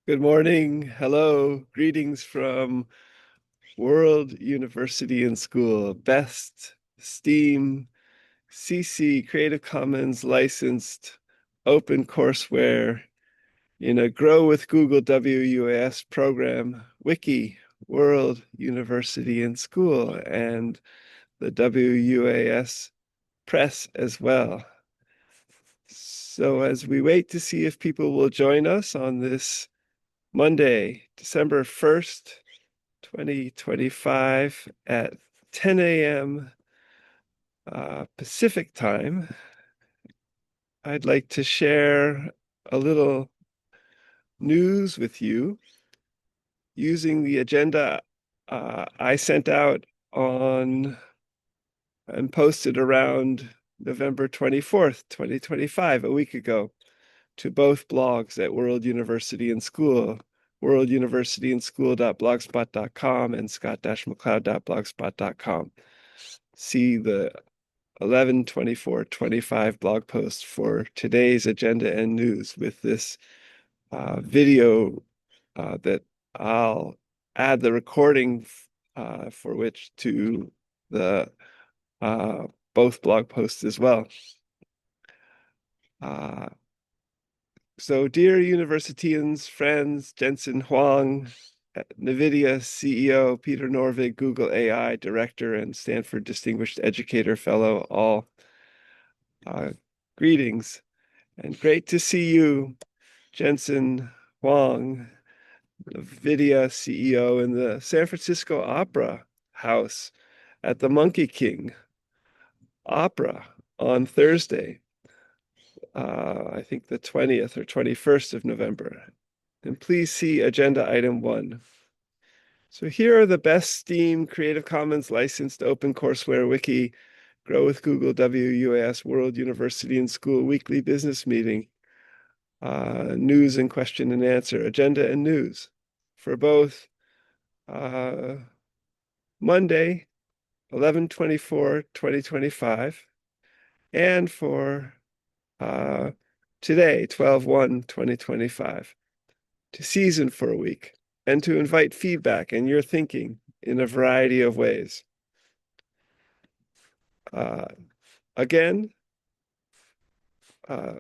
Good morning. Hello. Greetings from World University and School. Best STEAM CC Creative Commons licensed open courseware in a Grow with Google WUAS program, Wiki, World University and School, and the WUAS Press as well. So as we wait to see if people will join us on this Monday, December 1st, 2025 at 10 a.m. Pacific time, I'd like to share a little news with you using the agenda I sent out on and posted around November 24th, 2025, a week ago, to both blogs at World University and School, worlduniversityandschool.blogspot.com and scott-mccloud.blogspot.com. See the 11/24/25 blog post for today's agenda and news with this video that I'll add the recording for which to the both blog posts as well. So dear Universitians, friends, Jensen Huang, NVIDIA CEO, Peter Norvig, Google AI Director, and Stanford Distinguished Educator Fellow, all greetings. And great to see you, Jensen Huang, NVIDIA CEO in the San Francisco Opera House at the Monkey King Opera on Thursday. I think the 20th or 21st of November. And please see agenda item 1. So here are the best STEAM Creative Commons licensed open courseware wiki, Grow with Google WUAS World University and School weekly business meeting, news and question and answer, agenda and news for both Monday, 11/24/2025, and for today, 12/1/2025, to season for a week and to invite feedback and your thinking in a variety of ways. Again,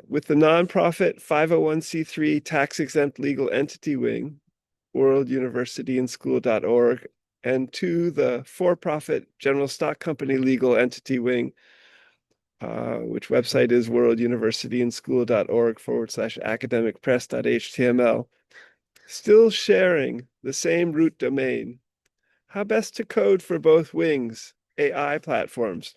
with the nonprofit 501c3 tax-exempt legal entity wing, worlduniversityandschool.org, and to the for-profit general stock company legal entity wing, which website is worlduniversityandschool.org/academicpress.html, still sharing the same root domain. How best to code for both wings, AI platforms.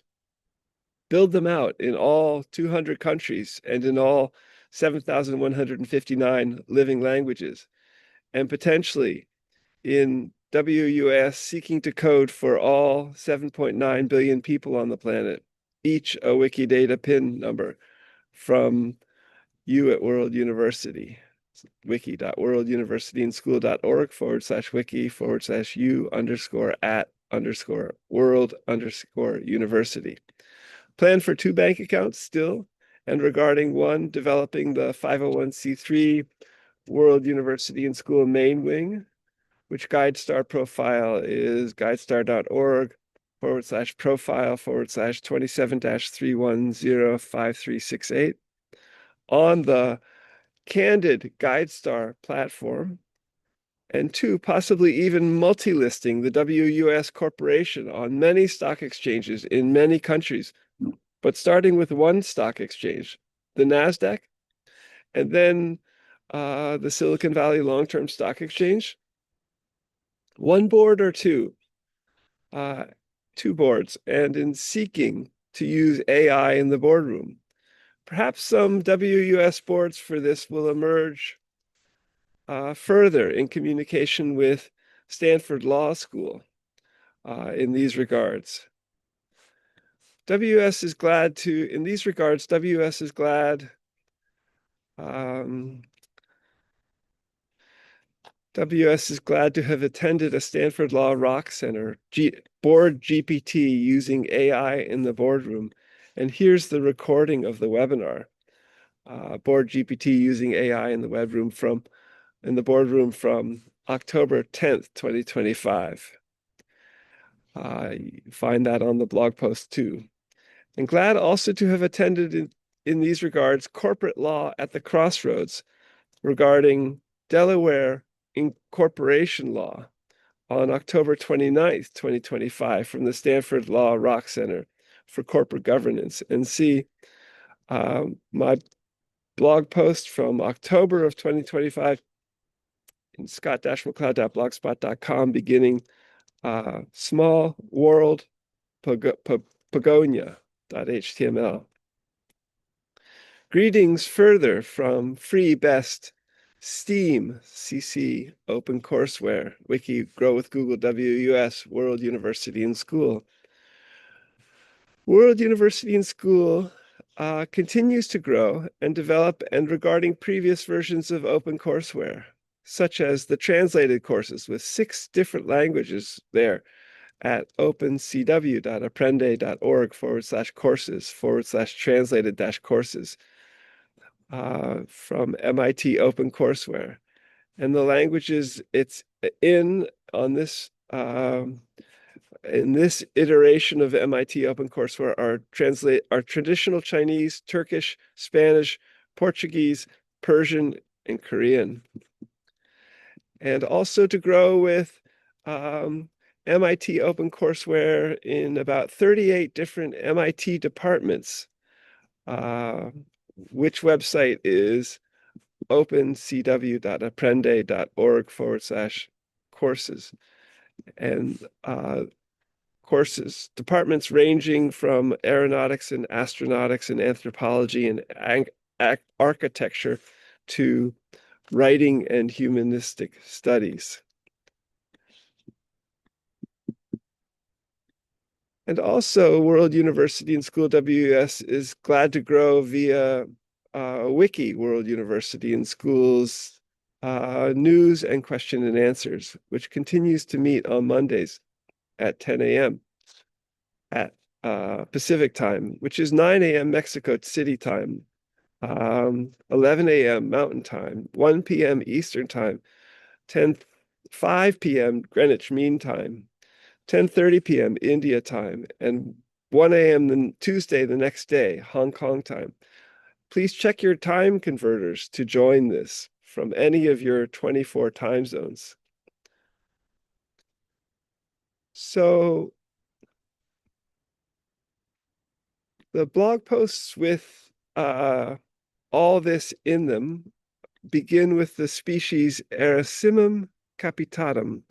Build them out in all 200 countries and in all 7,159 living languages, and potentially in WUAS seeking to code for all 7.9 billion people on the planet, each a Wikidata PIN number from you at World University. wiki.worlduniversityandschool.org/wiki/u_at_world_university. Plan for 2 bank accounts still, and regarding one, developing the 501c3 World University and School main wing, which GuideStar profile is guidestar.org/profile/27-3105368 on the Candid GuideStar platform, and 2, possibly even multi-listing the WUAS Corporation on many stock exchanges in many countries, but starting with one stock exchange, the NASDAQ, and then the Silicon Valley Long-Term Stock Exchange. One board or 2? 2 boards, and in seeking to use AI in the boardroom. Perhaps some WUAS boards for this will emerge further in communication with Stanford Law School in these regards. WUAS is glad to, in these regards, WUAS is glad WS is glad to have attended a Stanford Law Rock Center Board GPT using AI in the boardroom. And here's the recording of the webinar, Board GPT using AI in the web room from in the boardroom from October 10th, 2025. Find that on the blog post too. And glad also to have attended in these regards corporate law at the crossroads regarding Delaware incorporation law on October 29th, 2025 from the Stanford Law Rock Center for Corporate Governance. And see my blog post from October of 2025 in scott-mccloud.blogspot.com beginning small world pagonia.html. Greetings further from FreeBSD, Steam, CC, OpenCourseWare, Wiki, Grow with Google, WUS, World University and School. World University and School continues to grow and develop, and regarding previous versions of OpenCourseWare, such as the translated courses with 6 different languages there at opencw.apprende.org/courses/translated-courses from MIT OpenCourseWare. And the languages it's in on this in this iteration of MIT OpenCourseWare are traditional Chinese, Turkish, Spanish, Portuguese, Persian, and Korean. And also to grow with MIT OpenCourseWare in about 38 different MIT departments, which website is opencw.apprende.org/courses. And courses, departments ranging from aeronautics and astronautics and anthropology and architecture to writing and humanistic studies. And also, World University and School WUS is glad to grow via Wiki World University and School's news and question and answers, which continues to meet on Mondays at 10 a.m. at Pacific time, which is 9 a.m. Mexico City time, 11 a.m. Mountain time, 1 p.m. Eastern time, 5 p.m. Greenwich Mean Time, 10:30 p.m. India time, and 1 a.m. Tuesday the next day, Hong Kong time. Please check your time converters to join this from any of your 24 time zones. So the blog posts with all this in them begin with the species Erysimum capitatum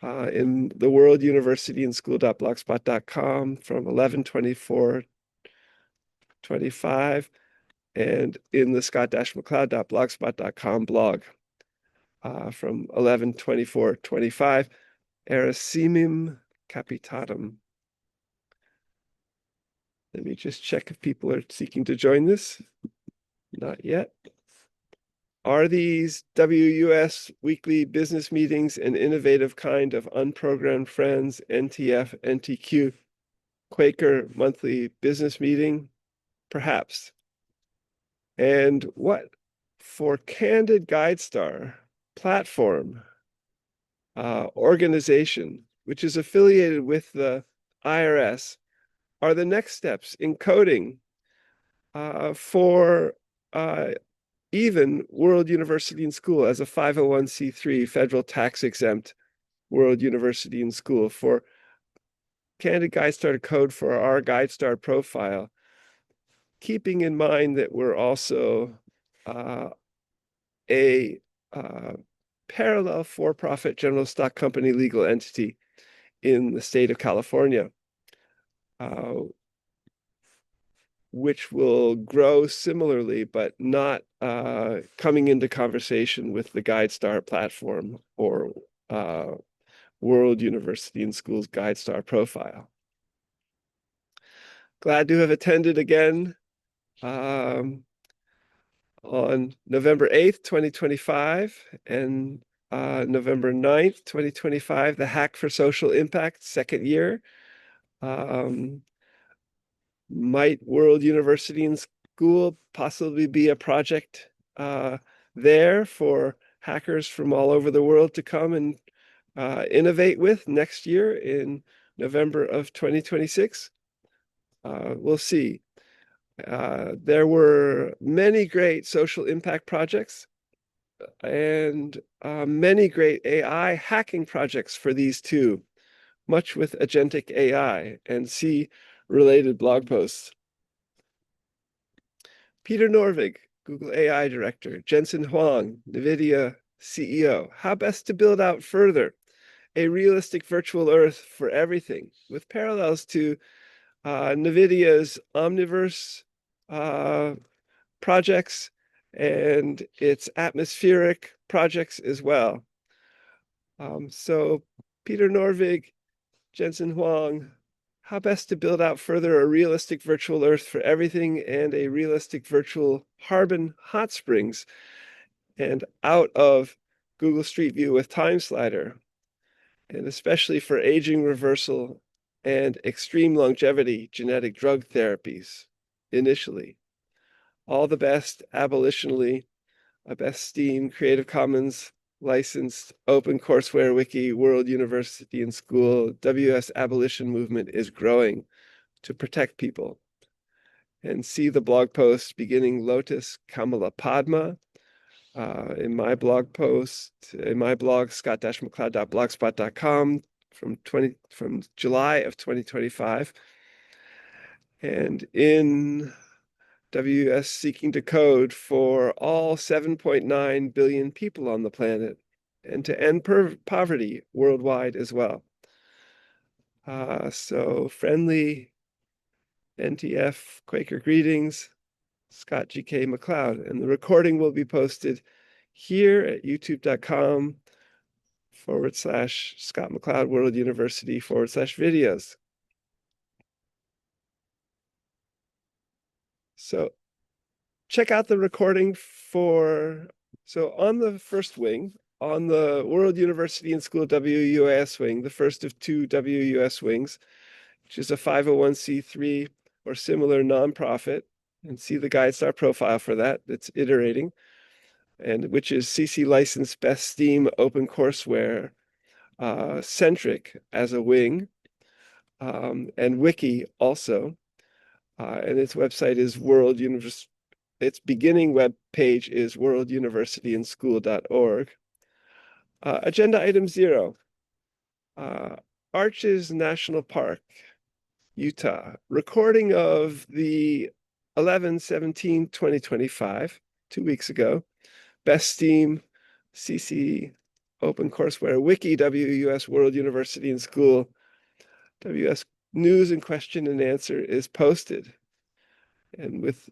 in the World University and School.blogspot.com from 11/24/25 and in the scott-mccloud.blogspot.com blog from 11/24/25, Erysimum capitatum. Let me just check if people are seeking to join this. Not yet. Are these WUS weekly business meetings an innovative kind of unprogrammed friends, NTF, NTQ, Quaker monthly business meeting? Perhaps. And what for Candid GuideStar platform organization, which is affiliated with the IRS, are the next steps in coding for even World University and School as a 501c3 federal tax exempt World University and School for Candid GuideStar code for our GuideStar profile, keeping in mind that we're also a parallel for-profit general stock company legal entity in the state of California, which will grow similarly, but not coming into conversation with the GuideStar platform or World University and School's GuideStar profile. Glad to have attended again on November 8th, 2025 and November 9th, 2025, the Hack for Social Impact second year. Might World University and School possibly be a project there for hackers from all over the world to come and innovate with next year in November of 2026. We'll see. There were many great social impact projects and many great AI hacking projects for these two, much with agentic AI, and see related blog posts. Peter Norvig, Google AI Director, Jensen Huang, NVIDIA CEO. How best to build out further a realistic virtual Earth for everything, with parallels to NVIDIA's Omniverse projects and its atmospheric projects as well. So Peter Norvig, Jensen Huang, how best to build out further a realistic virtual Earth for everything and a realistic virtual Harbin hot springs, and out of Google Street View with Time Slider, and especially for aging reversal and extreme longevity genetic drug therapies initially. All the best, abolitionally, a best Steam, Creative Commons, licensed, open courseware wiki, World University and School, WS abolition movement is growing to protect people. And see the blog post beginning Lotus Kamala Padma in my blog post, in my blog, scott-mccloud.blogspot.com from July of 2025. And in WS Seeking to Code for all 7.9 billion people on the planet and to end poverty worldwide as well. So friendly NTF Quaker greetings, Scott GK McCloud, and the recording will be posted here at youtube.com/Scott McCloud World University /videos. So check out the recording so on the first wing, on the World University and School WUS wing, the first of two WUS wings, which is a 501c3 or similar nonprofit, and see the GuideStar profile for that. It's iterating, and which is CC licensed best Steam open courseware centric as a wing, and wiki also. And its website is its beginning web page is worlduniversityandschool.org. Agenda item 0, Arches National Park, Utah. Recording of the 11/17/2025, 2 weeks ago. Best Steam, CC, Open Courseware, Wiki, WUS World University and School, WS News and Question and Answer is posted. And with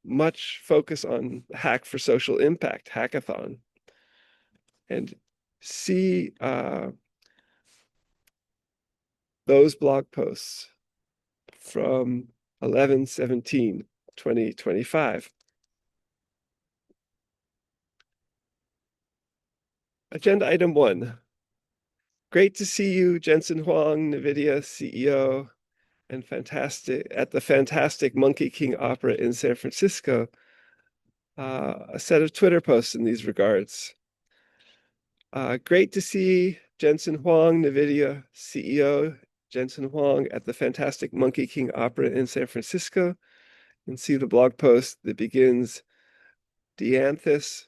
much focus on Hack for Social Impact, Hackathon. And see those blog posts from 11/17/2025. Agenda item 1. Great to see you, Jensen Huang, NVIDIA CEO, and at the fantastic Monkey King Opera in San Francisco. A set of Twitter posts in these regards. Great to see Jensen Huang, NVIDIA CEO, Jensen Huang at the fantastic Monkey King Opera in San Francisco, and see the blog post that begins Dianthus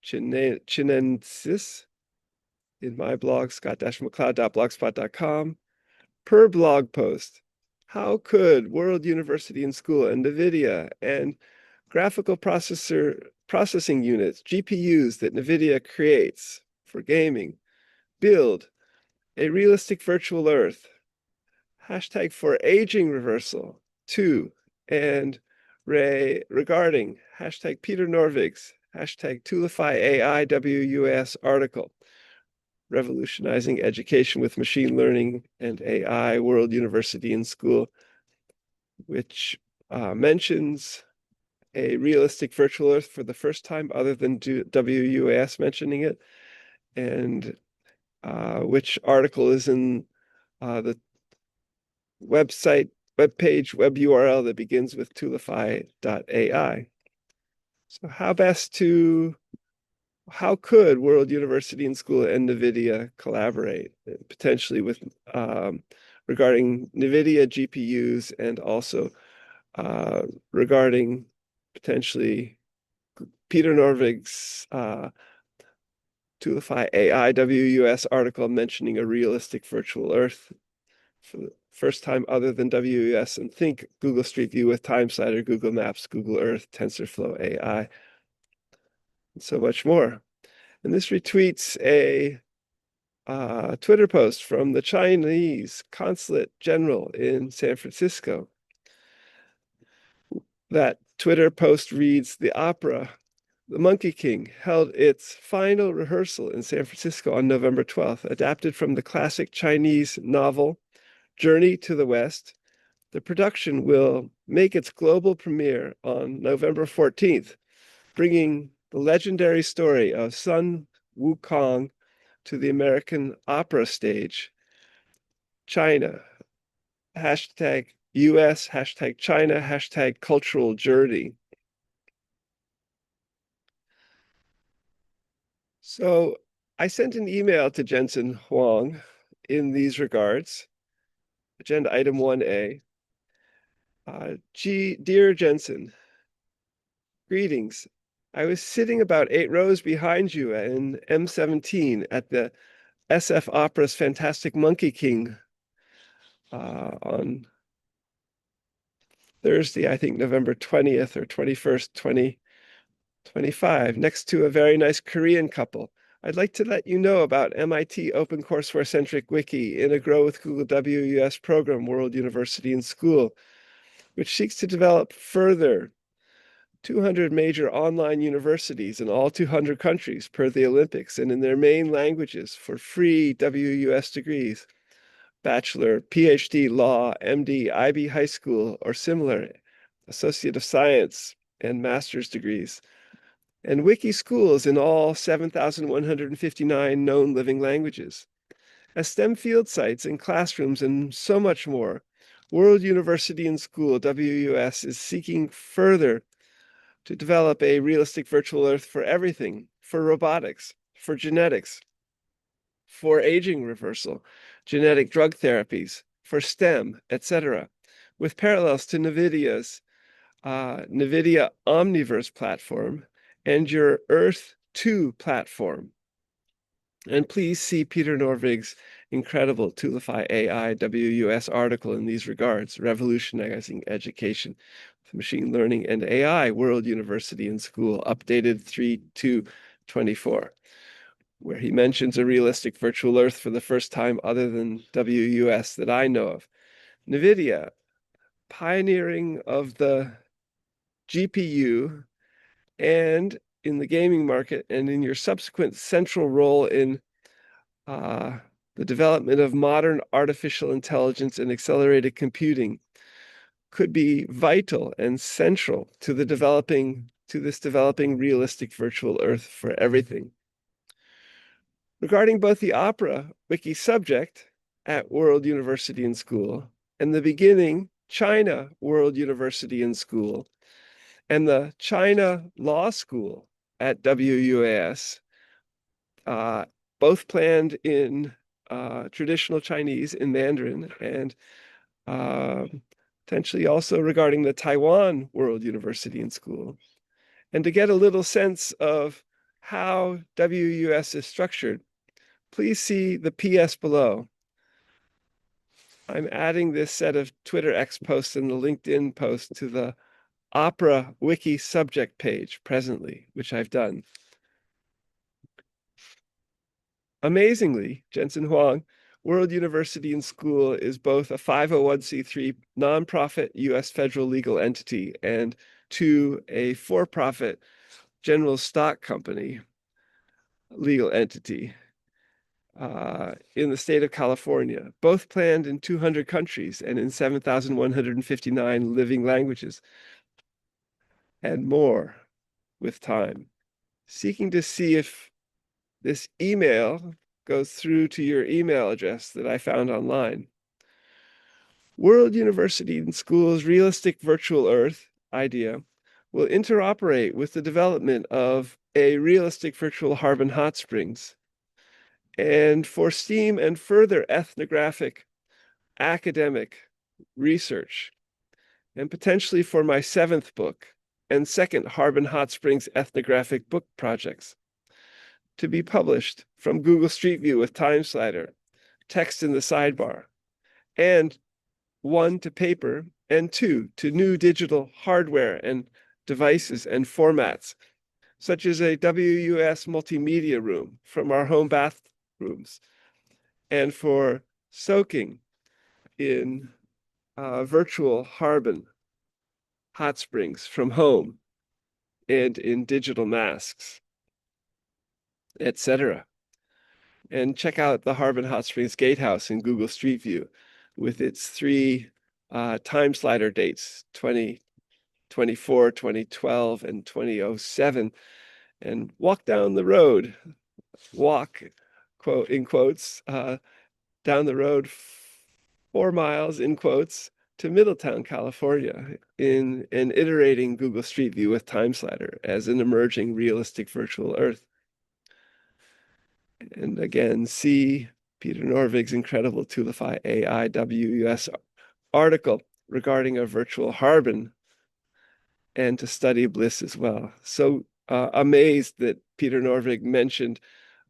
chinensis in my blog, scott-mccloud.blogspot.com. Per blog post, how could World University and School and NVIDIA and graphical processing units, GPUs that NVIDIA creates for gaming, build a realistic virtual Earth? Hashtag for aging reversal 2, and regarding hashtag Peter Norvig's hashtag Toolify AI WUS article, Revolutionizing Education with Machine Learning and AI, World University and School, which mentions a realistic virtual Earth for the first time, other than WUS mentioning it, and which article is in the website, webpage, web URL that begins with toolify.ai. So how best to how could World University and School and NVIDIA collaborate potentially with regarding NVIDIA GPUs and also regarding potentially Peter Norvig's Toolify AI WUS article mentioning a realistic virtual Earth for the first time other than WUS, and think Google Street View with TimeSlider, Google Maps, Google Earth, TensorFlow AI, and so much more. And this retweets a Twitter post from the Chinese Consulate General in San Francisco. That Twitter post reads, "The opera, The Monkey King, held its final rehearsal in San Francisco on November 12th, adapted from the classic Chinese novel Journey to the West. The production will make its global premiere on November 14th, bringing the legendary story of Sun Wukong to the American opera stage. China, hashtag US, hashtag China, hashtag cultural journey." So I sent an email to Jensen Huang in these regards. Agenda item 1A. Dear Jensen, greetings. I was sitting about 8 rows behind you in M17 at the SF Opera's Fantastic Monkey King on Thursday, I think November 20th or 21st, 2025, next to a very nice Korean couple. I'd like to let you know about MIT OpenCourseWare Centric Wiki in a Grow with Google WUS program, World University and School, which seeks to develop further 200 major online universities in all 200 countries per the Olympics and in their main languages for free WUS degrees, bachelor, PhD, law, MD, IB high school, or similar, Associate of Science, and master's degrees, and wiki schools in all 7,159 known living languages, as STEM field sites and classrooms, and so much more. World University and School, WUS, is seeking further to develop a realistic virtual Earth for everything, for robotics, for genetics, for aging reversal, genetic drug therapies, for STEM, etc., with parallels to NVIDIA's NVIDIA Omniverse platform and your Earth 2 platform. And please see Peter Norvig's incredible Toolify AI WUS article in these regards, Revolutionizing Education with Machine Learning and AI, World University and School, updated 3/2/24, where he mentions a realistic virtual Earth for the first time other than WUS that I know of. NVIDIA, pioneering of the GPU and in the gaming market, and in your subsequent central role in the development of modern artificial intelligence and accelerated computing, could be vital and central to this developing realistic virtual Earth for everything. Regarding both the opera wiki subject at World University and School and the beginning China World University and School and the China Law School at WUAS, both planned in traditional Chinese in Mandarin, and potentially also regarding the Taiwan World University and School. And to get a little sense of how WUS is structured, please see the PS below. I'm adding this set of Twitter X posts and the LinkedIn post to the Opera Wiki subject page presently, which I've done. Amazingly, Jensen Huang, World University and School is both a 501c3 nonprofit U.S. federal legal entity and a for-profit general stock company legal entity in the state of California, both planned in 200 countries and in 7,159 living languages, and more with time. Seeking to see if this email goes through to your email address that I found online. World University and School's realistic virtual Earth idea will interoperate with the development of a realistic virtual Harbin hot springs, and for STEAM and further ethnographic academic research, and potentially for my 7th book and second Harbin Hot Springs ethnographic book projects, to be published from Google Street View with TimeSlider, text in the sidebar, and 1 to paper, and 2 to new digital hardware and devices and formats, such as a WUS multimedia room from our home bathrooms, and for soaking in virtual Harbin hot springs from home and in digital masks, etc. And check out the Harbin Hot Springs Gatehouse in Google Street View with its 3 TimeSlider dates, 2024, 2012, and 2007, and walk down the road, walk, quote, in quotes, down the road 4 miles, in quotes, to Middletown, California, in an iterating Google Street View with TimeSlider as an emerging realistic virtual Earth. And again, see Peter Norvig's incredible Toolify AI WUS article regarding a virtual Harbin, and to study Bliss as well. So amazed that Peter Norvig mentioned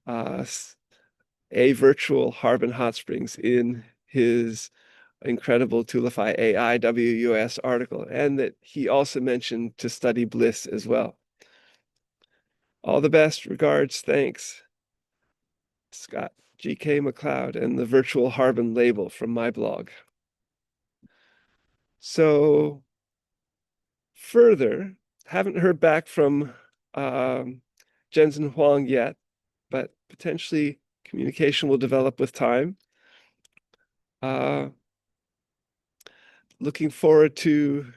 a virtual Harbin hot springs in his incredible Toolify AI WUS article, and that he also mentioned to study Bliss as well. All the best, regards, thanks. Scott G.K. McLeod and the Virtual Harbin label from my blog. So further, haven't heard back from Jensen Huang yet, but potentially communication will develop with time. Looking forward to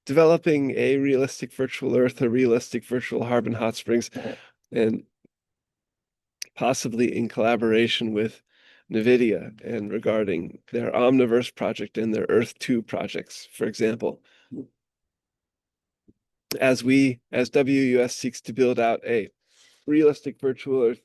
developing a realistic virtual Earth, a realistic virtual Harbin hot springs, and possibly in collaboration with NVIDIA and regarding their Omniverse project and their Earth 2 projects, for example. As WUS seeks to build out a realistic virtual Earth,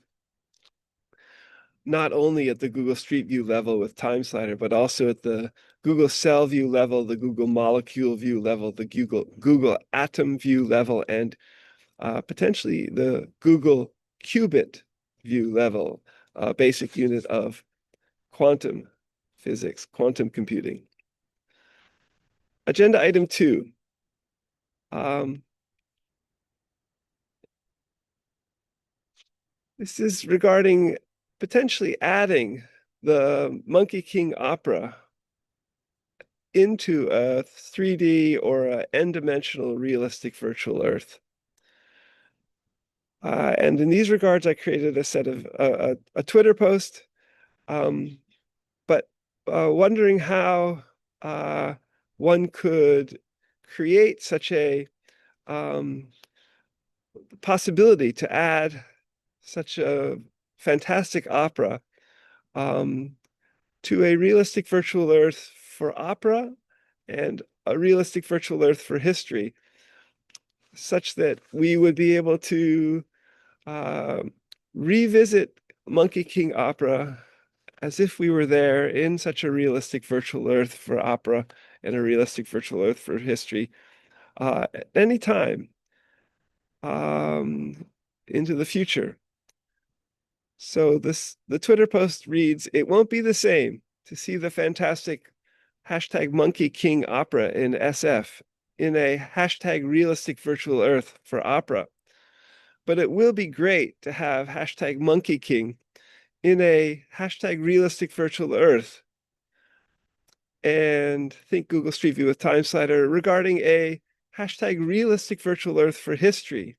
not only at the Google Street View level with TimeSlider, but also at the Google Cell View level, the Google Molecule View level, the Google Atom View level, and potentially the Google Qubit View level, basic unit of quantum physics, quantum computing. Agenda item 2. This is regarding potentially adding the Monkey King opera into a 3D or an n-dimensional realistic virtual Earth. And in these regards, I created a set of a Twitter post, but wondering how one could create such a possibility to add such a fantastic opera to a realistic virtual Earth for opera and a realistic virtual Earth for history, such that we would be able to revisit Monkey King opera as if we were there in such a realistic virtual Earth for opera and a realistic virtual Earth for history at any time into the future. So the Twitter post reads, "It won't be the same to see the fantastic hashtag Monkey King opera in SF in a hashtag realistic virtual Earth for opera. But it will be great to have hashtag Monkey King in a hashtag realistic virtual Earth." And think Google Street View with TimeSlider regarding a hashtag realistic virtual Earth for history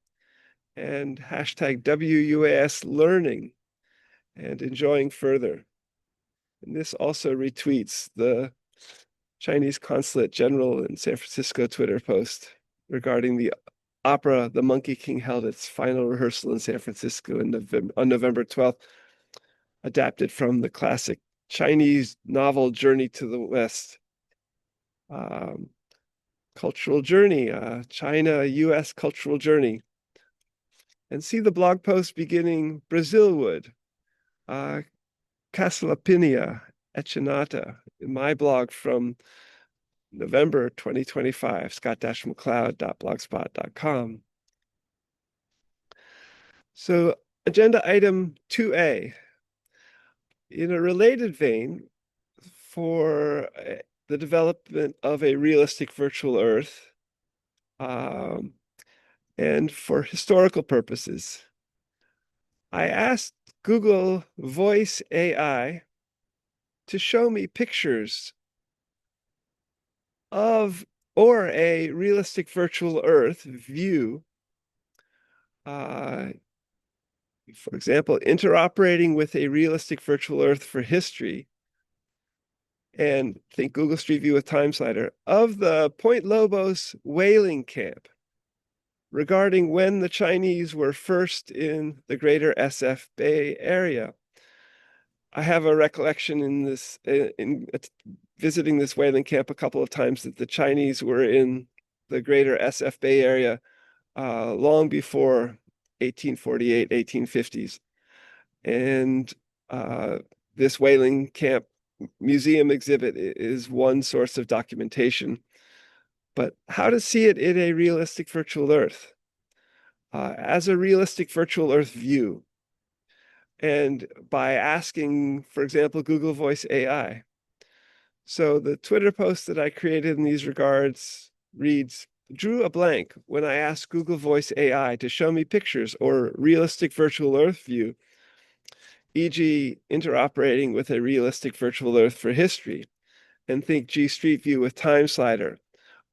and hashtag WUAS learning and enjoying further. And this also retweets the Chinese Consulate General in San Francisco Twitter post regarding the opera The Monkey King held its final rehearsal in San Francisco on November 12th, adapted from the classic Chinese novel Journey to the West. Cultural journey, China-US cultural journey. And see the blog post beginning Brazilwood, Cassalapinia echinata, in my blog from November 2025, scott-mccloud.blogspot.com. So agenda item 2A, in a related vein, for the development of a realistic virtual Earth, and for historical purposes, I asked Google Voice AI to show me pictures of or a realistic virtual Earth view, for example, interoperating with a realistic virtual Earth for history, and think Google Street View with Time Slider, of the Point Lobos whaling camp regarding when the Chinese were first in the greater SF Bay area. I have a recollection in visiting this whaling camp a couple of times that the Chinese were in the greater SF Bay area long before 1848, 1850s. And this whaling camp museum exhibit is one source of documentation. But how to see it in a realistic virtual Earth? As a realistic virtual Earth view. And by asking, for example, Google Voice AI. So the Twitter post that I created in these regards reads, drew a blank when I asked Google Voice AI to show me pictures or realistic virtual Earth view, e.g. interoperating with a realistic virtual Earth for history, and think G Street View with Time Slider,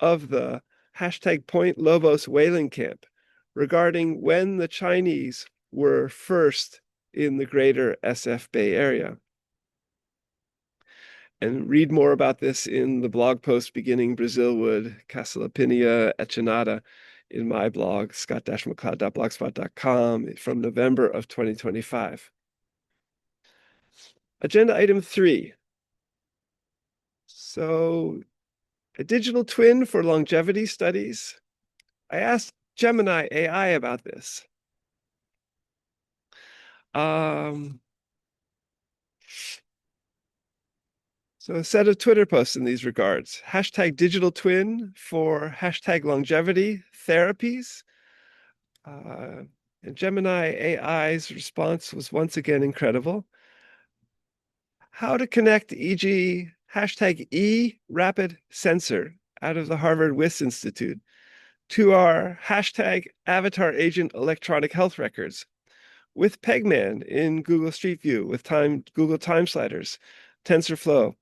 of the hashtag Point Lobos whaling camp regarding when the Chinese were first in the greater SF Bay area. And read more about this in the blog post beginning Brazilwood, Cassalapinia echinata, in my blog, scott-mccloud.blogspot.com, from November of 2025. Agenda item 3. So, a digital twin for longevity studies. I asked Gemini AI about this. So a set of Twitter posts in these regards. Hashtag digital twin for hashtag longevity therapies. And Gemini AI's response was once again incredible. How to connect, e.g., hashtag eRapid sensor out of the Harvard WIS Institute to our hashtag avatar agent electronic health records with Pegman in Google Street View with Google Time Sliders, TensorFlow,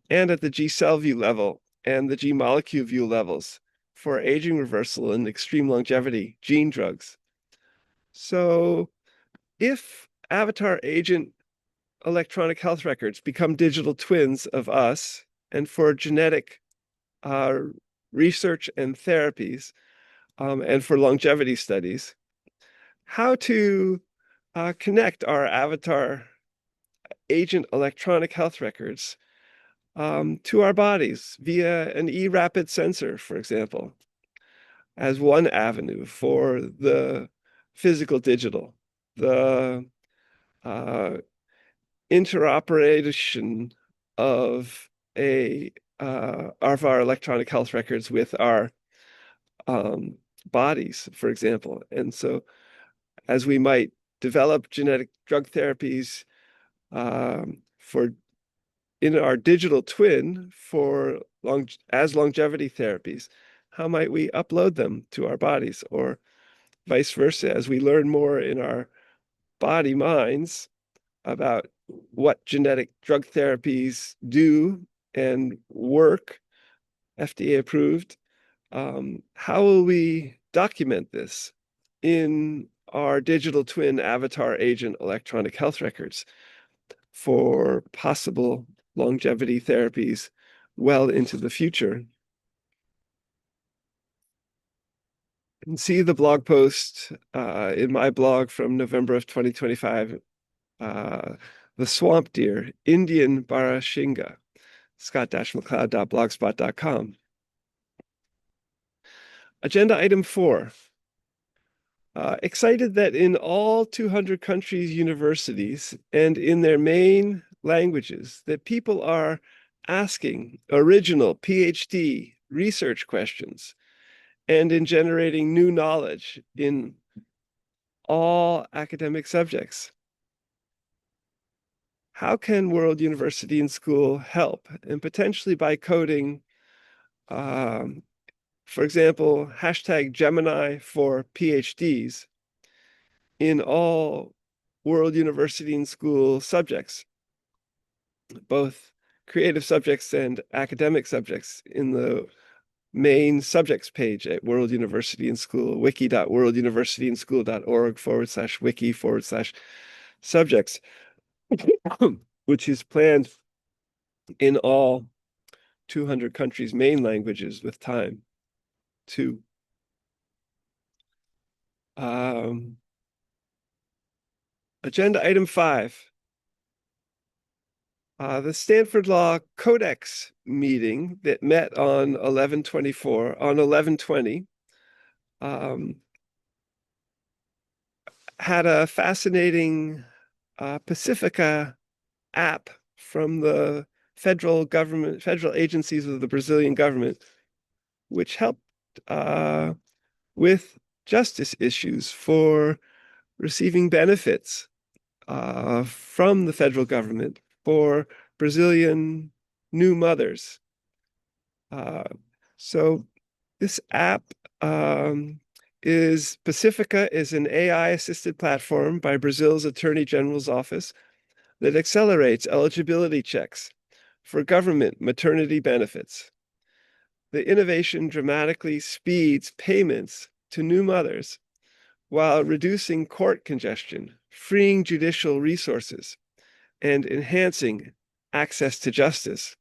and at the G cell view level and the G molecule view levels for aging reversal and extreme longevity gene drugs. So if avatar agent electronic health records become digital twins of us, and for genetic research and therapies, and for longevity studies, how to connect our avatar agent electronic health records to our bodies via an eRapid sensor, for example, as one avenue for the physical digital, the interoperation of our electronic health records with our bodies, for example. And so as we might develop genetic drug therapies for in our digital twin for longevity therapies, how might we upload them to our bodies, or vice versa, as we learn more in our body minds about what genetic drug therapies do and work, FDA approved, how will we document this in our digital twin avatar agent electronic health records for possible longevity therapies well into the future? And see the blog post in my blog from November of 2025, the swamp deer, Indian Barashinga, scott-mccloud.blogspot.com. Agenda item 4. Excited that in all 200 countries' universities and in their main languages, that people are asking original PhD research questions and in generating new knowledge in all academic subjects. How can World University and School help? And potentially by coding, for example, hashtag Gemini for PhDs in all World University and School subjects, both creative subjects and academic subjects in the main subjects page at World University and School, wiki.worlduniversityandschool.org/wiki/subjects, which is planned in all 200 countries' main languages with time too. Agenda item 5. The Stanford Law Codex meeting that met on 11/20 had a fascinating Pacifica app from the federal agencies of the Brazilian government, which helped with justice issues for receiving benefits from the federal government for Brazilian new mothers. So this app Pacifica is an AI-assisted platform by Brazil's Attorney General's office that accelerates eligibility checks for government maternity benefits. The innovation dramatically speeds payments to new mothers while reducing court congestion, freeing judicial resources, and enhancing access to justice.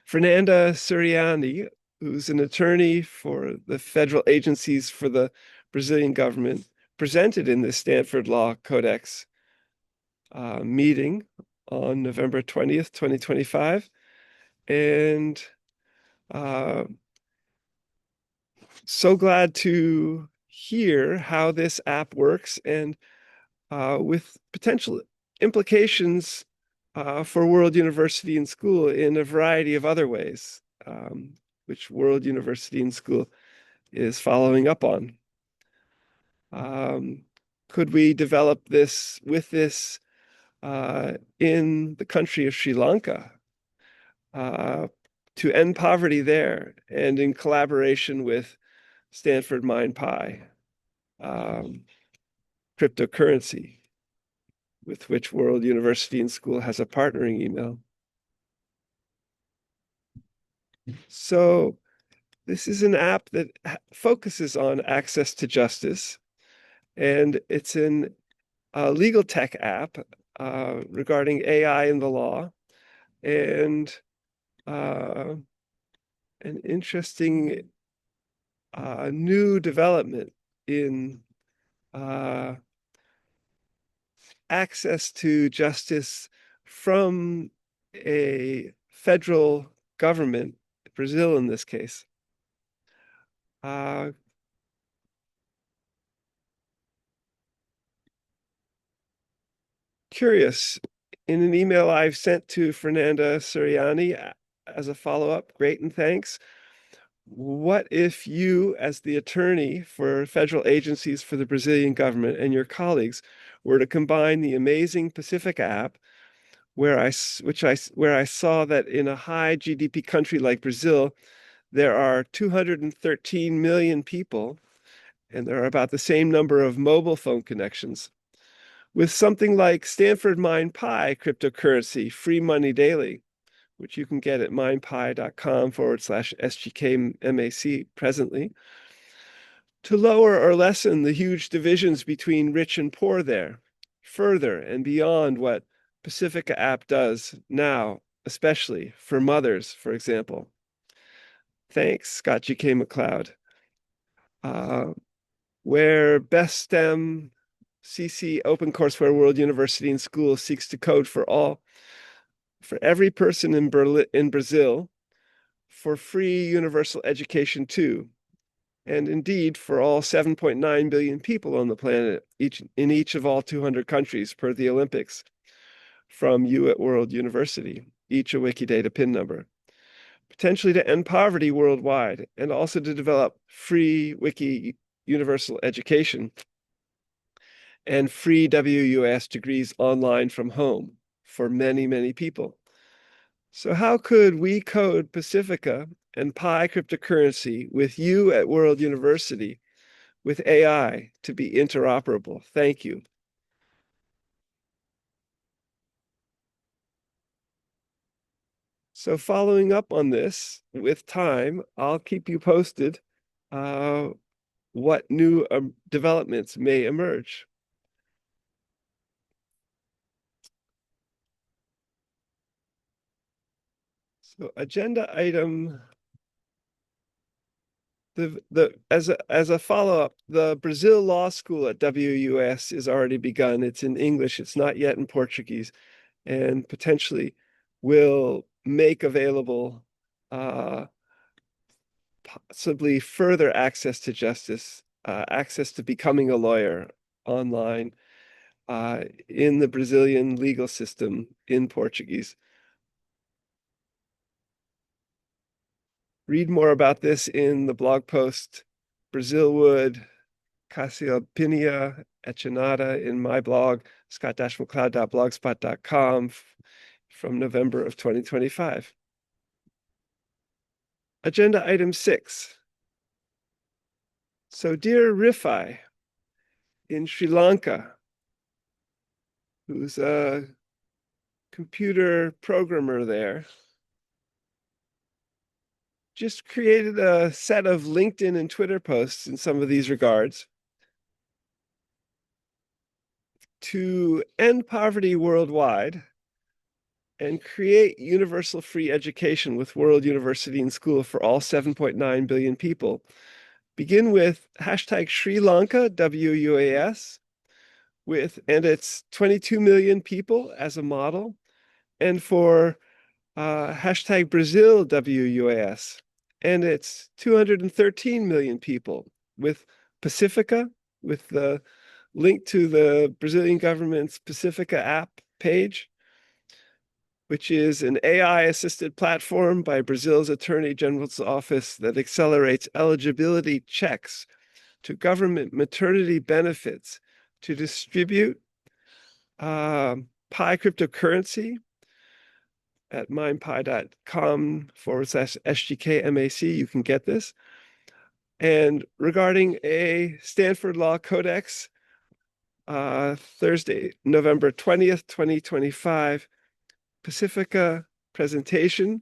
Fernanda Suriani, who's an attorney for the federal agencies for the Brazilian government, presented in the Stanford Law Codex meeting on November 20th, 2025. And so glad to hear how this app works and with potential implications for World University and School in a variety of other ways, which World University and School is following up on. Could we develop this in the country of Sri Lanka to end poverty there and in collaboration with Stanford MindPi, cryptocurrency, with which World University and School has a partnering email. So this is an app that focuses on access to justice, and it's a legal tech app regarding AI in the law, and an interesting new development in access to justice from a federal government, Brazil in this case. Curious, in an email I've sent to Fernanda Suriani as a follow-up, great and thanks. What if you, as the attorney for federal agencies for the Brazilian government and your colleagues, were to combine the amazing Pacifica app, where I saw that in a high GDP country like Brazil, there are 213 million people, and there are about the same number of mobile phone connections, with something like Stanford MindPi cryptocurrency, free money daily, which you can get at mindpi.com/SGKMAC presently, to lower or lessen the huge divisions between rich and poor there, further and beyond what Pacifica app does now, especially for mothers, for example. Thanks, Scott G.K. McLeod. Where BestSTEM CC OpenCourseware World University and School seeks to code for every person in Brazil for free universal education too, and indeed for all 7.9 billion people on the planet, in each of all 200 countries per the Olympics, from you at World University, each a Wikidata PIN number. Potentially to end poverty worldwide, and also to develop free wiki universal education and free WUS degrees online from home for many, many people. So how could we code Pacifica and Pi cryptocurrency with you at World University with AI to be interoperable? Thank you. So following up on this with time, I'll keep you posted what new developments may emerge. So agenda item, as a follow-up, the Brazil Law School at WUS is already begun. It's in English, it's not yet in Portuguese, and potentially will make available possibly further access to justice, access to becoming a lawyer online in the Brazilian legal system in Portuguese. Read more about this in the blog post Brazilwood, Cassiopeia, Echinata in my blog, scott-mccloud.blogspot.com from November of 2025. Agenda item 6. So dear Rifai in Sri Lanka, who's a computer programmer there, just created a set of LinkedIn and Twitter posts in some of these regards to end poverty worldwide and create universal free education with World University and School for all 7.9 billion people. Begin with hashtag Sri Lanka, WUAS, and it's 22 million people as a model, and for hashtag Brazil, WUAS, and it's 213 million people with Pacifica, with the link to the Brazilian government's Pacifica app page, which is an AI-assisted platform by Brazil's Attorney General's office that accelerates eligibility checks to government maternity benefits to distribute Pi cryptocurrency at mindpi.com/SGKMAC. You can get this. And regarding a Stanford Law Codex, Thursday, November 20th, 2025, Pacifica presentation.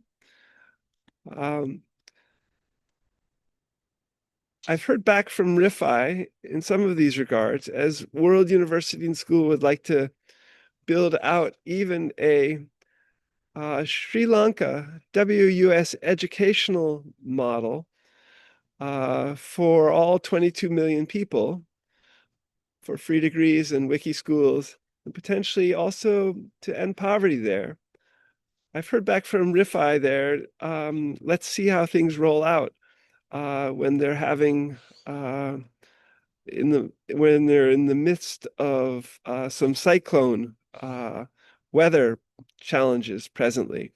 I've heard back from Rifai in some of these regards, as World University and School would like to build out even a Sri Lanka WUS educational model for all 22 million people for free degrees and wiki schools, and potentially also to end poverty there. I've heard back from Rifai there. Let's see how things roll out when they're having when they're in the midst of some cyclone weather challenges presently.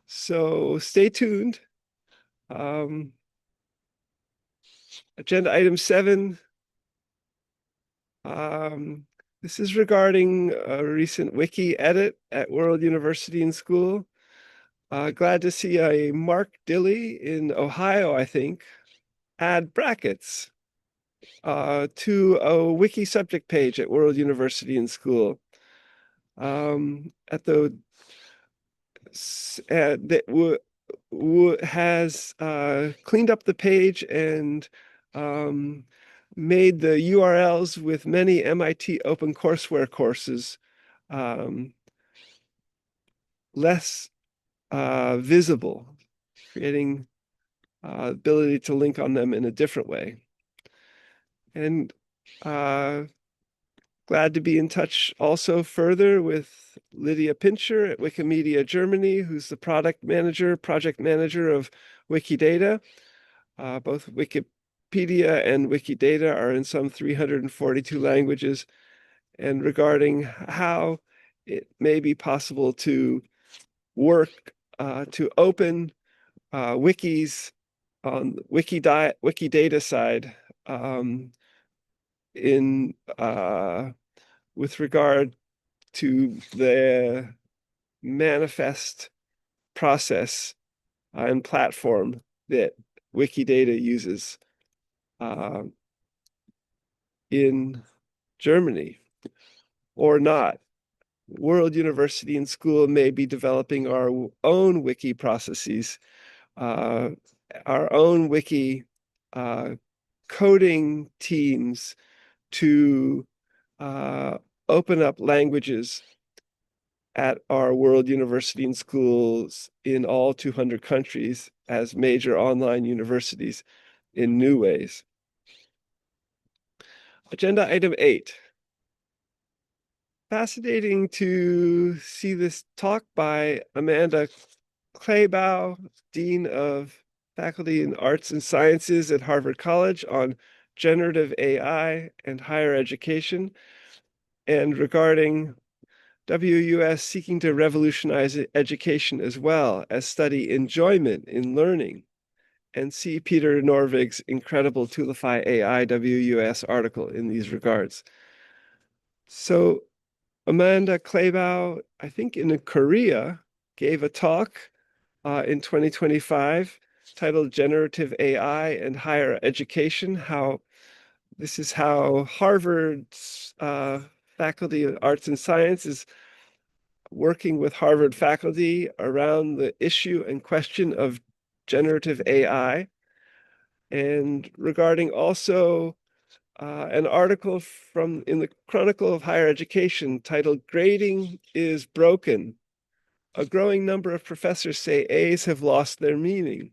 So stay tuned. Agenda item 7. This is regarding a recent wiki edit at World University and School. Glad to see a Mark Dilley in Ohio, I think, add brackets to a wiki subject page at World University and School. At the that has cleaned up the page and made the URLs with many MIT OpenCourseWare courses less visible, creating ability to link on them in a different way. And glad to be in touch also further with Lydia Pincher at Wikimedia Germany, who's the project manager of Wikidata, Both Wikipedia and Wikidata are in some 342 languages, and regarding how it may be possible to work to open wikis on Wikidata side in with regard to the manifest process and platform that Wikidata uses in Germany or not. World University and School may be developing our own wiki processes, our own wiki coding teams to open up languages at our World University and Schools in all 200 countries as major online universities in new ways. Agenda item 8. Fascinating to see this talk by Amanda Klebaugh, Dean of Faculty in Arts and Sciences at Harvard College, on generative AI and higher education, and regarding WUS seeking to revolutionize education as well as study enjoyment in learning, and see Peter Norvig's incredible Toolify AI WUS article in these regards. So Amanda Klebaugh, I think in Korea, gave a talk in 2025 titled Generative AI and Higher Education, how this is how Harvard's Faculty of Arts and Science is working with Harvard faculty around the issue and question of generative AI, and regarding also an article in the Chronicle of Higher Education titled Grading is Broken. A growing number of professors say A's have lost their meaning.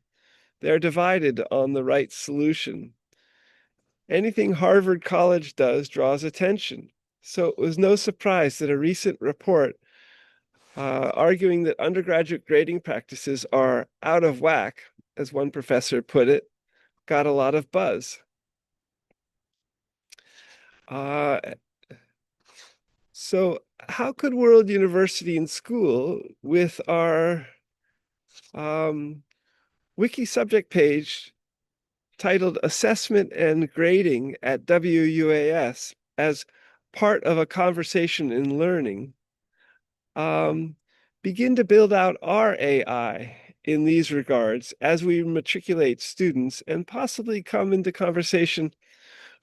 They're divided on the right solution. Anything Harvard College does draws attention. So it was no surprise that a recent report arguing that undergraduate grading practices are out of whack, as one professor put it, got a lot of buzz. So how could World University and School, with our wiki subject page titled Assessment and Grading at WUAS as part of a conversation in learning, begin to build out our AI in these regards as we matriculate students and possibly come into conversation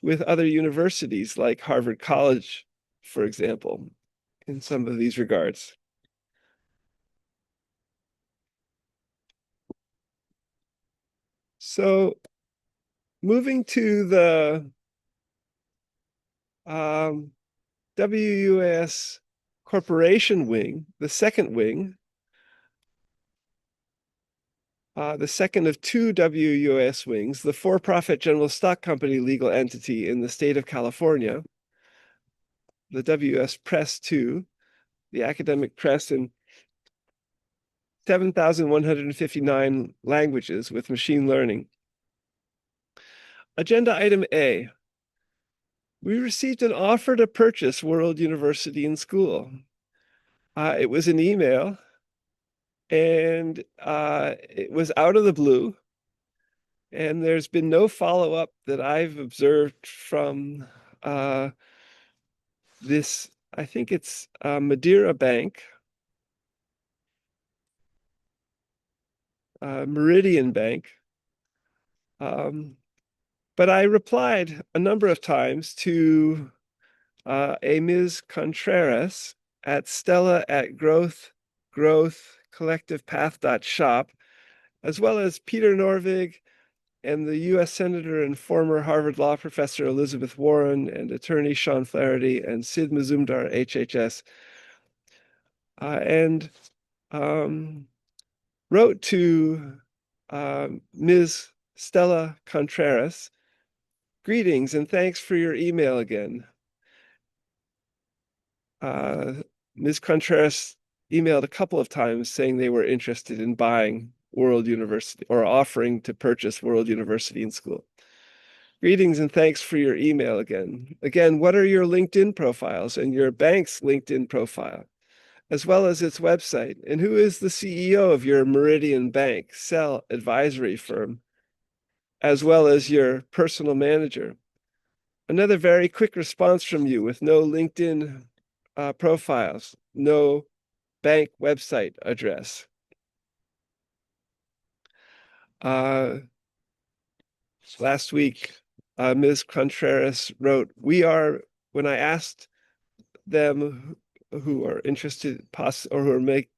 with other universities like Harvard College, for example, in some of these regards. So moving to the WUAS Corporation wing, the second wing, the second of two WUAS wings, the for-profit general stock company legal entity in the state of California, the WUS Press 2, the academic press in 7,159 languages with machine learning. Agenda item A. We received an offer to purchase World University and School. It was an email, and it was out of the blue. And there's been no follow-up that I've observed from this, I think it's Madeira Bank, Meridian Bank. But I replied a number of times to a Ms. Contreras at stella@growthcollectivepath.shop, as well as Peter Norvig and the U.S. Senator and former Harvard Law professor Elizabeth Warren and attorney Sean Flaherty and Sid Mazumdar, HHS, and wrote to Ms. Stella Contreras, greetings and thanks for your email again. Ms. Contreras emailed a couple of times saying they were interested in buying World University or offering to purchase World University in School. Greetings and thanks for your email again. Again, what are your LinkedIn profiles and your bank's LinkedIn profile, as well as its website? And who is the CEO of your Meridian Bank Cell advisory firm, as well as your personal manager? Another very quick response from you with no LinkedIn profiles, no bank website address. Last week, Ms. Contreras wrote, when I asked them who are interested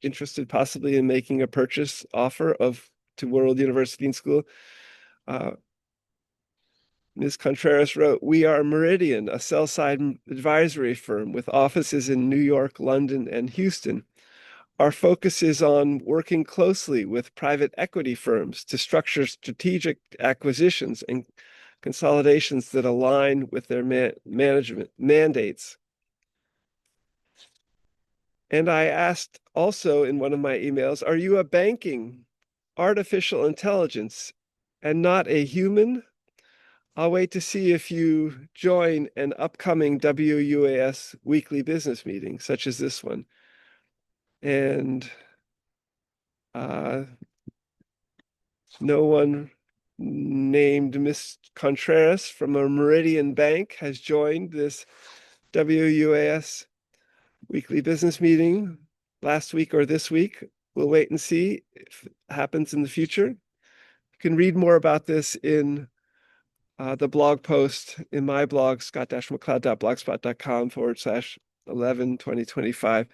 interested possibly in making a purchase offer to World University in School, Ms. Contreras wrote, "We are Meridian, a sell-side advisory firm with offices in New York, London, and Houston. Our focus is on working closely with private equity firms to structure strategic acquisitions and consolidations that align with their management mandates." And I asked also in one of my emails, are you a banking artificial intelligence and not a human? I'll wait to see if you join an upcoming WUAS weekly business meeting, such as this one. And no one named Miss Contreras from a Meridian Bank has joined this WUAS weekly business meeting last week or this week. We'll wait and see if it happens in the future. You can read more about this in the blog post in my blog, scott-mccloud.blogspot.com/11/2025,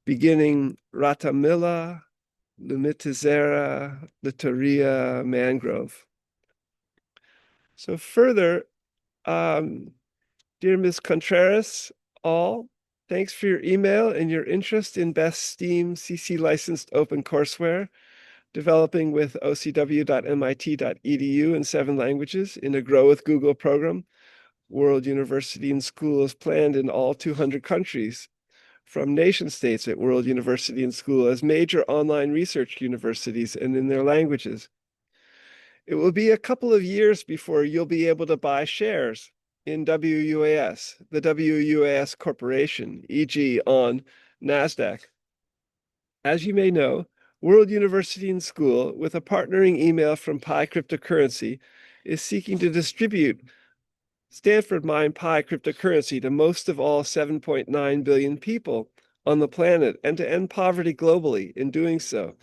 beginning Ratamilla lumitizera litoria mangrove. So further, dear Ms. Contreras, thanks for your email and your interest in Best STEAM CC licensed open courseware, developing with ocw.mit.edu in 7 languages in a Grow with Google program. World University in School is planned in all 200 countries, from nation states at World University in School as major online research universities and in their languages. It will be a couple of years before you'll be able to buy shares in WUAS, the WUAS Corporation, e.g. on NASDAQ. As you may know, World University in School, with a partnering email from Pi Cryptocurrency, is seeking to distribute Stanford Mind Pi cryptocurrency to most of all 7.9 billion people on the planet and to end poverty globally in doing so,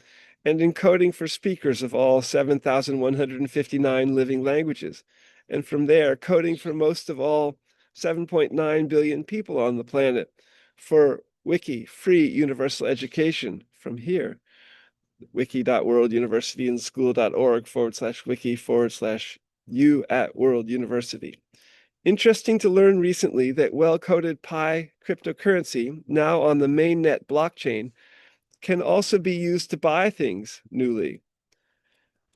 and encoding for speakers of all 7,159 living languages, and from there, coding for most of all 7.9 billion people on the planet for Wiki, free universal education from here, wiki.worlduniversityinschool.org/wiki/u@worlduniversity. Interesting to learn recently that well-coded Pi cryptocurrency, now on the mainnet blockchain, can also be used to buy things newly.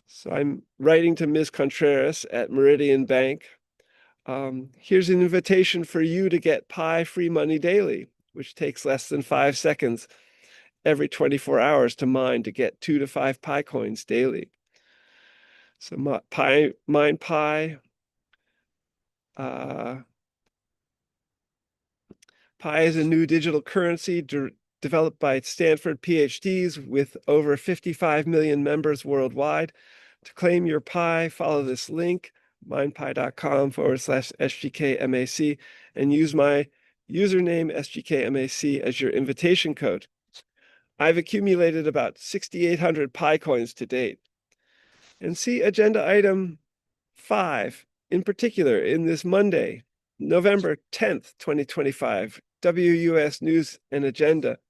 So I'm writing to Ms. Contreras at Meridian Bank. Here's an invitation for you to get Pi free money daily, which takes less than 5 seconds every 24 hours to mine to get 2 to 5 Pi coins daily. So mine Pi. Pi is a new digital currency developed by Stanford PhDs with over 55 million members worldwide. To claim your Pi, follow this link, minepi.com/SGKMAC, and use my username SGKMAC as your invitation code. I've accumulated about 6,800 Pi coins to date. And see agenda item 5 in particular in this Monday, November 10th, 2025, WUS News and Agenda,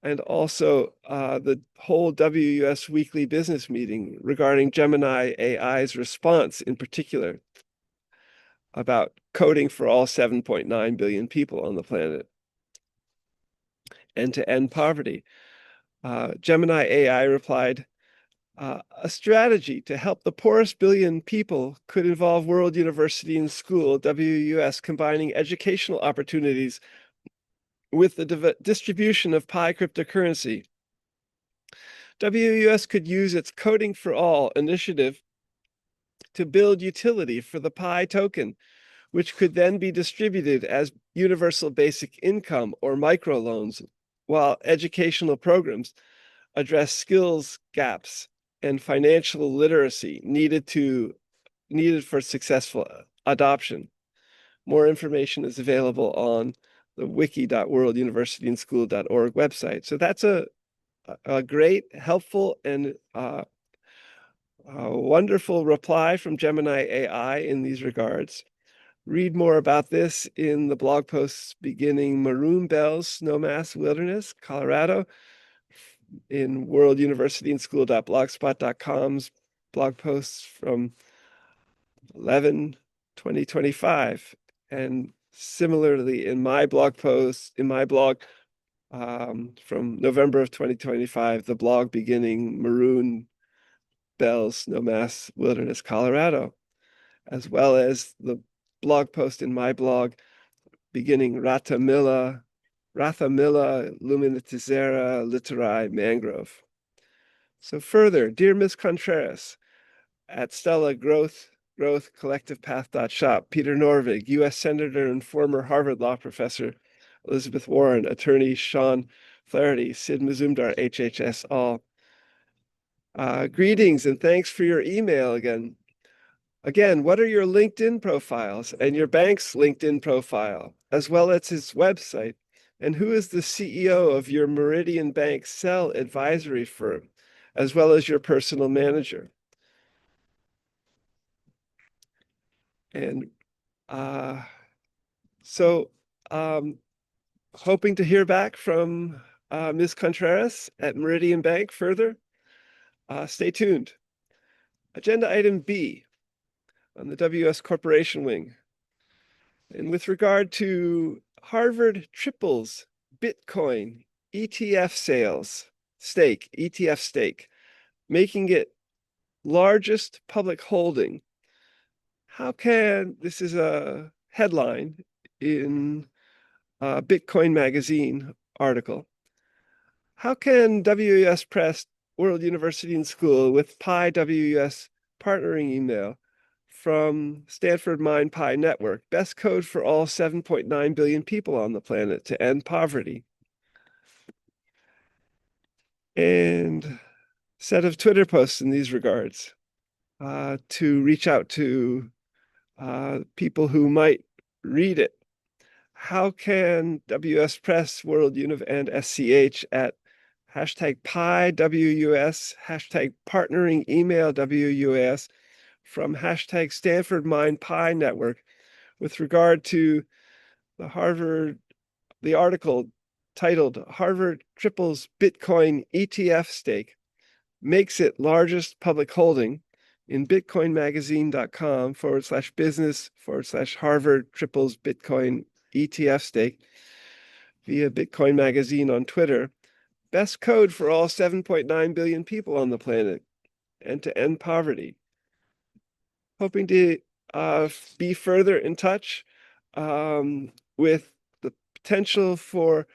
and also the whole WUS weekly business meeting regarding Gemini AI's response in particular about coding for all 7.9 billion people on the planet and to end poverty. Gemini AI replied, a strategy to help the poorest billion people could involve World University in School, WUS, combining educational opportunities with the distribution of Pi cryptocurrency. WUS could use its Coding for All initiative to build utility for the Pi token, which could then be distributed as universal basic income or microloans, while educational programs address skills gaps and financial literacy needed for successful adoption. More information is available on the wiki.worlduniversityandschool.org website. So that's a great, helpful, and wonderful reply from Gemini AI in these regards. Read more about this in the blog posts beginning Maroon Bells, Snowmass Wilderness, Colorado, in worlduniversityandschool.blogspot.com's blog posts from 11/2025. And similarly, in my blog from November of 2025, the blog beginning Maroon Bells, Snowmass Wilderness, Colorado, as well as the blog post in my blog beginning Rathamilla Luminatizera Littorae Mangrove. So further, dear Ms. Contreras, at Stella Growth CollectivePath.shop, Peter Norvig, U.S. Senator and former Harvard Law Professor Elizabeth Warren, Attorney Sean Flaherty, Sid Mazumdar, HHS all. Greetings and thanks for your email again. Again, what are your LinkedIn profiles and your bank's LinkedIn profile, as well as its website? And who is the CEO of your Meridian Bank Cell advisory firm, as well as your personal manager? And hoping to hear back from Ms. Contreras at Meridian Bank further. Stay tuned. Agenda item B on the WS Corporation wing. And with regard to Harvard triples Bitcoin ETF stake, making it largest public holding. How can, this is a headline in a Bitcoin Magazine article. How can WUS Press, World University and School with Pi WUS partnering email from Stanford Mind Pi Network, best code for all 7.9 billion people on the planet to end poverty? And set of Twitter posts in these regards to reach out to people who might read it. How can WS Press, World Univ, and SCH at hashtag Pi WUS, hashtag partnering email WUS from hashtag Stanford Mind Pi Network with regard to the article titled Harvard Triples Bitcoin ETF Stake Makes It Largest Public Holding in bitcoinmagazine.com/business/Harvard Triples Bitcoin ETF Stake via Bitcoin Magazine on Twitter. Best code for all 7.9 billion people on the planet and to end poverty. Hoping to be further in touch with the potential for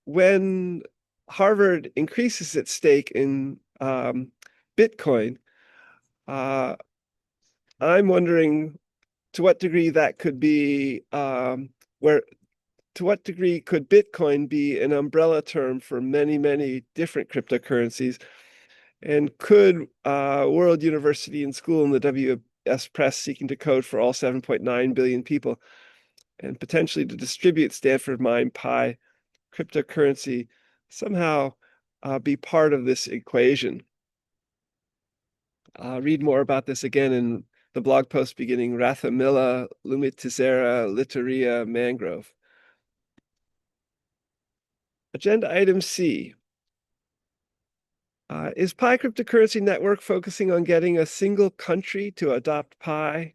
when Harvard increases its stake in Bitcoin. I'm wondering to what degree that could be to what degree could Bitcoin be an umbrella term for many, many different cryptocurrencies? And could World University and School and the WS Press seeking to code for all 7.9 billion people and potentially to distribute Stanford Mind Pi cryptocurrency somehow be part of this equation? Read more about this again in the blog post beginning Rathamilla Lumitizera Littorae Mangrove. Agenda item C. Is Pi Cryptocurrency Network focusing on getting a single country to adopt Pi?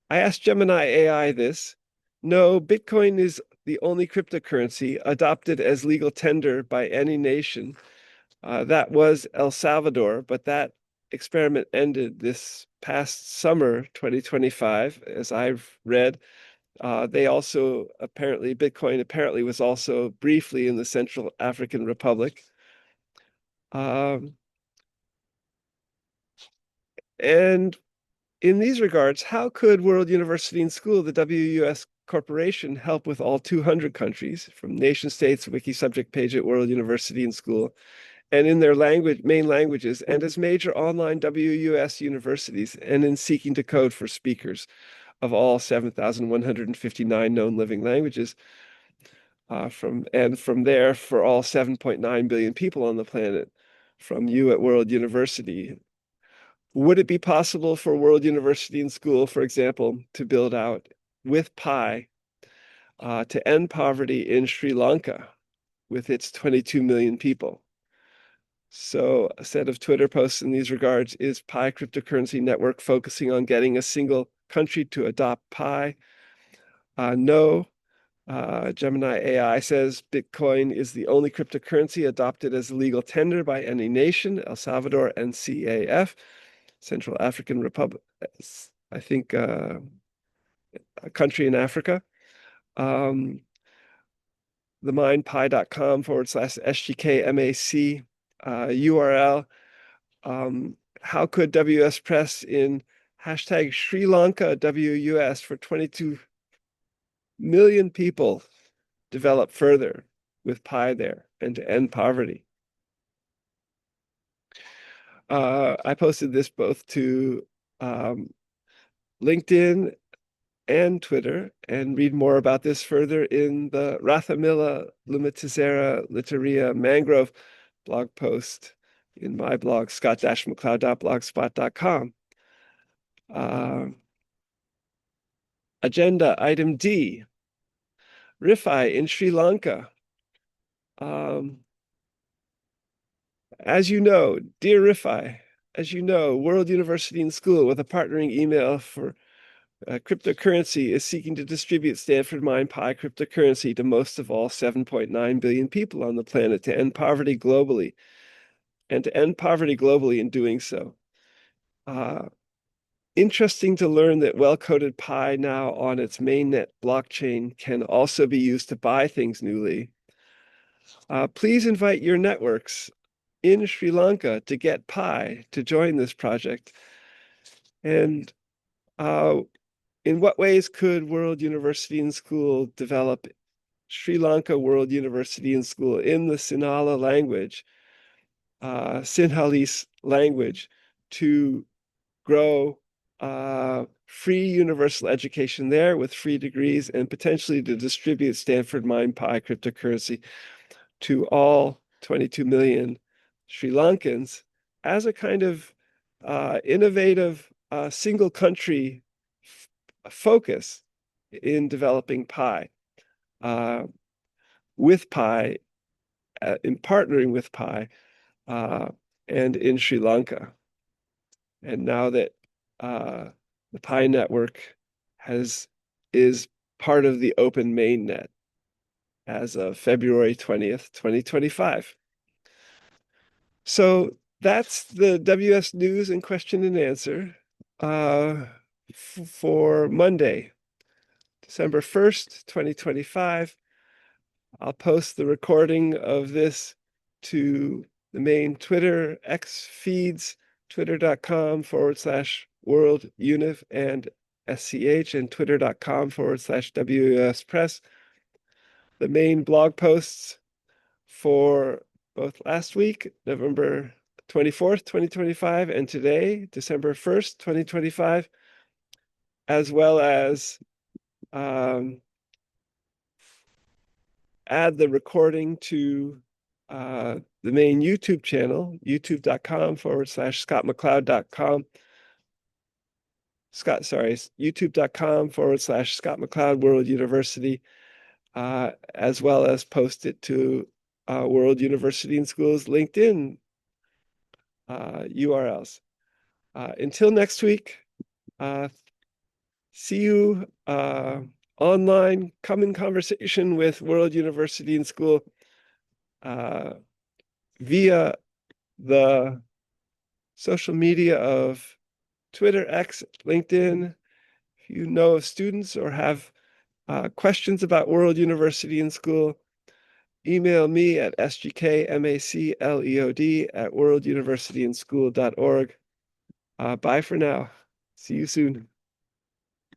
I asked Gemini AI this. No, Bitcoin is the only cryptocurrency adopted as legal tender by any nation. That was El Salvador, but that experiment ended this past summer, 2025, as I've read. Bitcoin apparently was also briefly in the Central African Republic. Um, and in these regards, how could World University and School, the WUS Corporation, help with all 200 countries, from nation states wiki subject page at World University and School, and in their main languages, and as major online WUS universities, and in seeking to code for speakers of all 7,159 known living languages, from there for all 7.9 billion people on the planet, from you at World University. Would it be possible for World University and School, for example, to build out with Pi to end poverty in Sri Lanka with its 22 million people? So a set of Twitter posts in these regards: is Pi cryptocurrency network focusing on getting a single country to adopt Pi? No. Gemini AI says Bitcoin is the only cryptocurrency adopted as a legal tender by any nation, El Salvador and CAF, Central African Republic, I think a country in Africa. themindpi.com/SGKMAC URL. How could WS Press in hashtag Sri Lanka WUS for 22 million people develop further with Pi there and to end poverty? I posted this both to LinkedIn and Twitter, and read more about this further in the Rathamilla Lumitizera Literia Mangrove blog post in my blog, scott-mccloud.blogspot.com. Agenda item D, RIFI in Sri Lanka. As you know, dear RIFI, as you know, World University and School, with a partnering email for cryptocurrency, is seeking to distribute Stanford Mind Pi cryptocurrency to most of all 7.9 billion people on the planet to end poverty globally, and to end poverty globally in doing so. Interesting to learn that well-coded Pi now on its mainnet blockchain can also be used to buy things newly. Please invite your networks in Sri Lanka to get Pi to join this project. And in what ways could World University and School develop Sri Lanka World University and School in the Sinhala language, Sinhalese language, to grow free universal education there with free degrees, and potentially to distribute Stanford Mind Pi cryptocurrency to all 22 million Sri Lankans as a kind of innovative single country focus in developing Pi, with Pi, in partnering with Pi, and in Sri Lanka. And now that the Pi network is part of the open mainnet as of February 20th, 2025. So that's the WS News and question and answer for Monday, December 1st, 2025. I'll post the recording of this to the main Twitter X feeds, twitter.com/worlduniv and SCH, and twitter.com/WUS Press. The main blog posts for both last week, November 24th, 2025, and today, December 1st, 2025, as well as add the recording to the main YouTube channel, youtube.com/scottmccloud.com. youtube.com/Scott McCloud World University, as well as post it to World University and School's LinkedIn URLs. Until next week, see you online. Come in conversation with World University and School via the social media of Twitter, X, LinkedIn. If you know of students or have questions about World University and School, email me at sgkmacleod@worlduniversityandschool.org. Bye for now. See you soon.